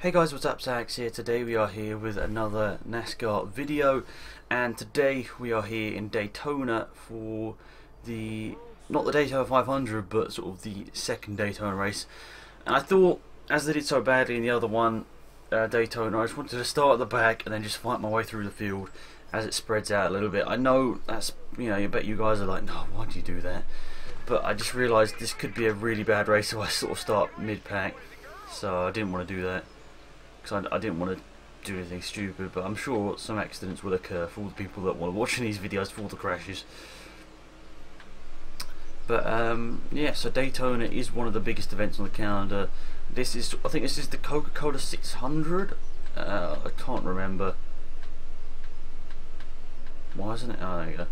Hey guys, what's up? Zax here. Today we are here with another NASCAR video, and today we are here in Daytona for not the Daytona 500, but sort of the second Daytona race. And I thought, as they did so badly in the other one, Daytona, I just wanted to start at the back and then just fight my way through the field as it spreads out a little bit. I know that's, I bet you guys are like, no, why do you do that? But I just realised this could be a really bad race, so I sort of start mid-pack. So I didn't want to do that, because I didn't want to do anything stupid, but I'm sure some accidents will occur for all the people that want to watch these videos for all the crashes. But yeah, so Daytona is one of the biggest events on the calendar. I think this is the Coca-Cola 600. I can't remember. Why isn't it? Oh, there you go.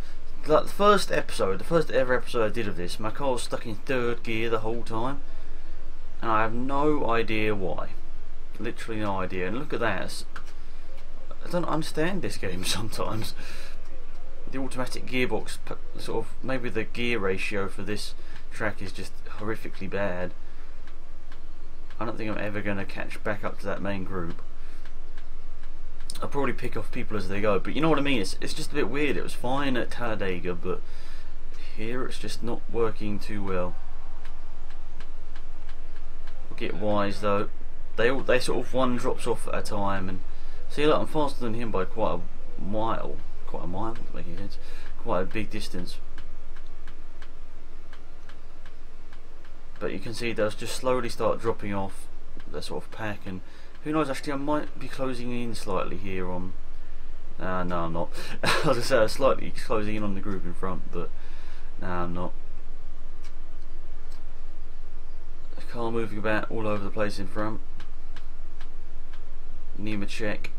Like the first ever episode I did of this, my car was stuck in third gear the whole time, and I have no idea why. Literally no idea. And look at that. I don't understand this game sometimes. The automatic gearbox, sort of, maybe the gear ratio for this track is just horrifically bad. I don't think I'm ever going to catch back up to that main group. I'll probably pick off people as they go, but you know what I mean? It's just a bit weird. It was fine at Talladega, but here it's just not working too well. We'll get wise though. They sort of one drops off at a time, and see, look, I'm faster than him by quite a mile, making sense, quite a big distance. But you can see they'll just slowly start dropping off their sort of pack, and who knows? Actually, I might be closing in slightly here on. No, I'm not. I was gonna say I'm slightly closing in on the group in front, but no, I'm not. The car moving about all over the place in front. Nemechek,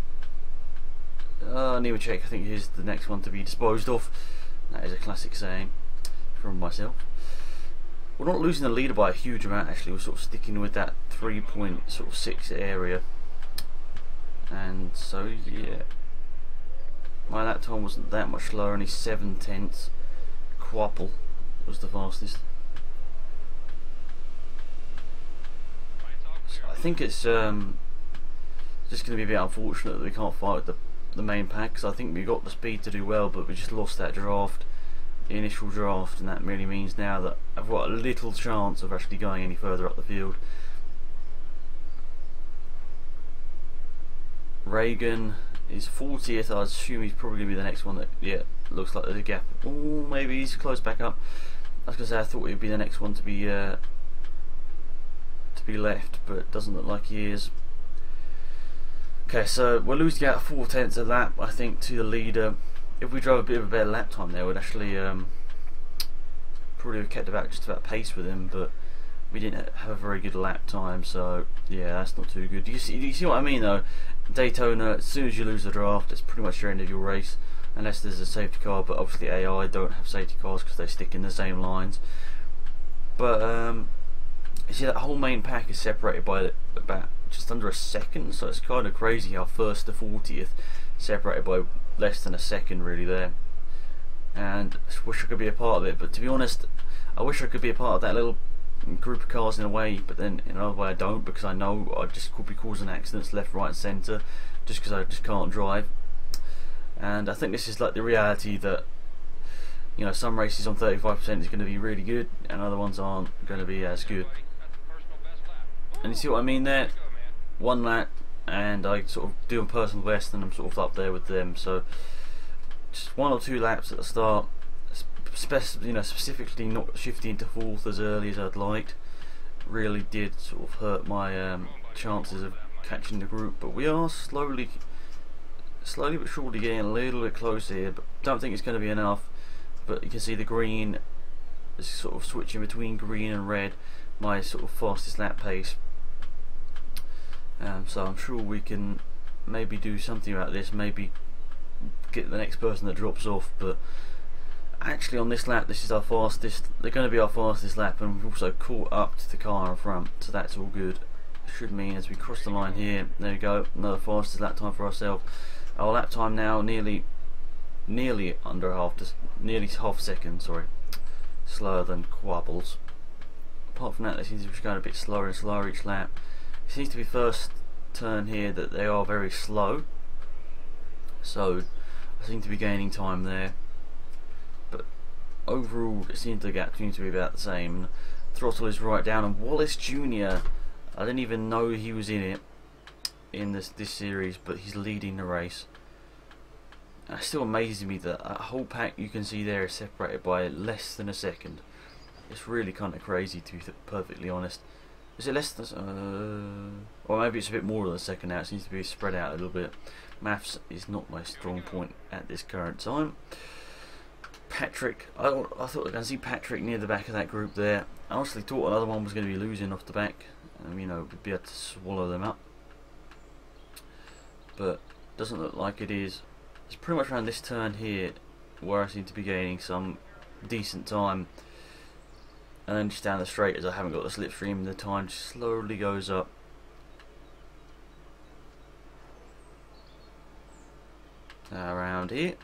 I think is the next one to be disposed of. That is a classic saying from myself. We're not losing the leader by a huge amount actually. We're sort of sticking with that 3.6 area, and so yeah, my lap time wasn't that much slower, only 7/10. Quapple was the fastest. So I think it's just going to be a bit unfortunate that we can't fight with the main pack, because I think we got the speed to do well, but we just lost that draft, the initial draft, and that really means now that I've got a little chance of actually going any further up the field. Reagan is 40th. I assume he's probably going to be the next one. That, yeah, looks like there's a gap. Oh, maybe he's close back up. I was going to say I thought he'd be the next one to be left, but it doesn't look like he is. Okay, so we're losing out 4/10 of lap, I think, to the leader. If we drove a bit of a better lap time there, we'd actually probably have kept about just about pace with him, but we didn't have a very good lap time, so yeah, that's not too good. Do you see what I mean though? Daytona, as soon as you lose the draft, it's pretty much your end of your race, unless there's a safety car, but obviously AI don't have safety cars because they stick in the same lines. But you see that whole main pack is separated by about just under a second, so it's kind of crazy how first to 40th separated by less than a second really there. And I wish I could be a part of it, but to be honest, I wish I could be a part of that little group of cars in a way, but then in another way I don't, because I know I just could be causing accidents left, right and centre just because I just can't drive. And I think this is like the reality that, some races on 35% is going to be really good and other ones aren't going to be as good. And you see what I mean there? One lap and I sort of do a personal best and I'm sort of up there with them, so just 1 or 2 laps at the start, specifically not shifting to 4th as early as I'd liked, really did sort of hurt my chances of catching the group. But we are slowly but surely getting a little bit closer here, but don't think it's going to be enough. But you can see the green is sort of switching between green and red, my sort of fastest lap pace. So I'm sure we can maybe do something about this, maybe get the next person that drops off. But actually on this lap, this is our fastest, they're going to be our fastest lap, and we've also caught up to the car in front, so that's all good. Should mean as we cross the line here, there we go, another fastest lap time for ourselves. Our lap time now nearly under nearly half a second, sorry, slower than Quabble's. Apart from that, they seem to be going a bit slower and slower each lap. He seems to be first turn here that they are very slow, so I seem to be gaining time there, but overall it seems the gap seems to be about the same. Throttle is right down, and Wallace Jr., I didn't even know he was in it in this series, but he's leading the race. It still amazes me that a whole pack you can see there is separated by less than a second. It's really kind of crazy, to be perfectly honest. Is it less than or maybe it's a bit more than a second now. It seems to be spread out a little bit. Maths is not my strong point at this current time. Patrick, I thought I was going to see Patrick near the back of that group there. I honestly thought another one was going to be losing off the back, and you know, we'd be able to swallow them up, but doesn't look like it is. It's pretty much around this turn here where I seem to be gaining some decent time, and then just down the straight, as I haven't got the slipstream, the time slowly goes up. Around here.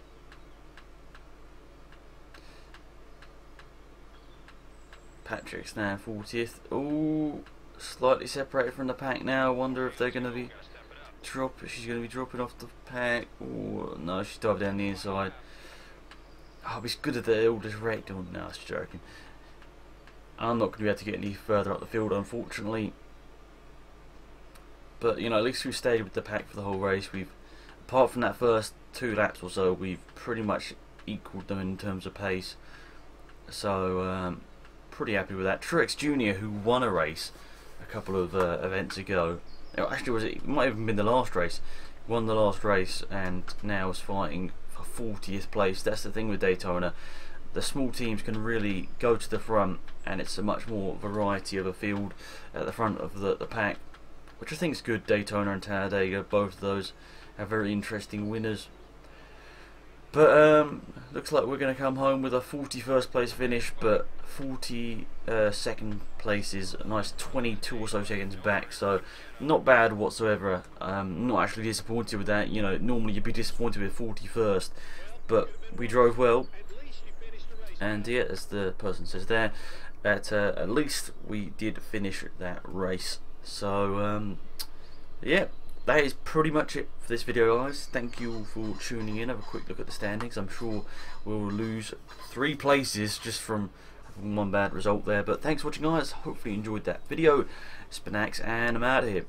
Patrick's now 40th. Oh, slightly separated from the pack now. I wonder if they're going to be she's going to be dropping off the pack. Oh no, she's dived down the inside. Oh, it's good that they all just wrecked. Oh no, I was joking. I'm not going to be able to get any further up the field, unfortunately. But you know, at least we stayed with the pack for the whole race. We've, apart from that first 2 laps or so, we've pretty much equalled them in terms of pace. So pretty happy with that. Truex Jr., who won a race a couple of events ago. Actually, it might have even been the last race. He won the last race and now is fighting for 40th place. That's the thing with Daytona. The small teams can really go to the front, and it's a much more variety of a field at the front of the pack, which I think is good. Daytona and Talladega, both of those have very interesting winners. But looks like we're going to come home with a 41st place finish, but 42nd place is a nice 22 or so seconds back, so not bad whatsoever. Not actually disappointed with that. You know, normally you'd be disappointed with 41st, but we drove well, and yeah, as the person says there, at least we did finish that race. So yeah, that is pretty much it for this video, guys. Thank you all for tuning in. Have a quick look at the standings. I'm sure we'll lose 3 places just from one bad result there, but thanks for watching, guys. Hopefully you enjoyed that video. It's been Axe, and I'm out of here.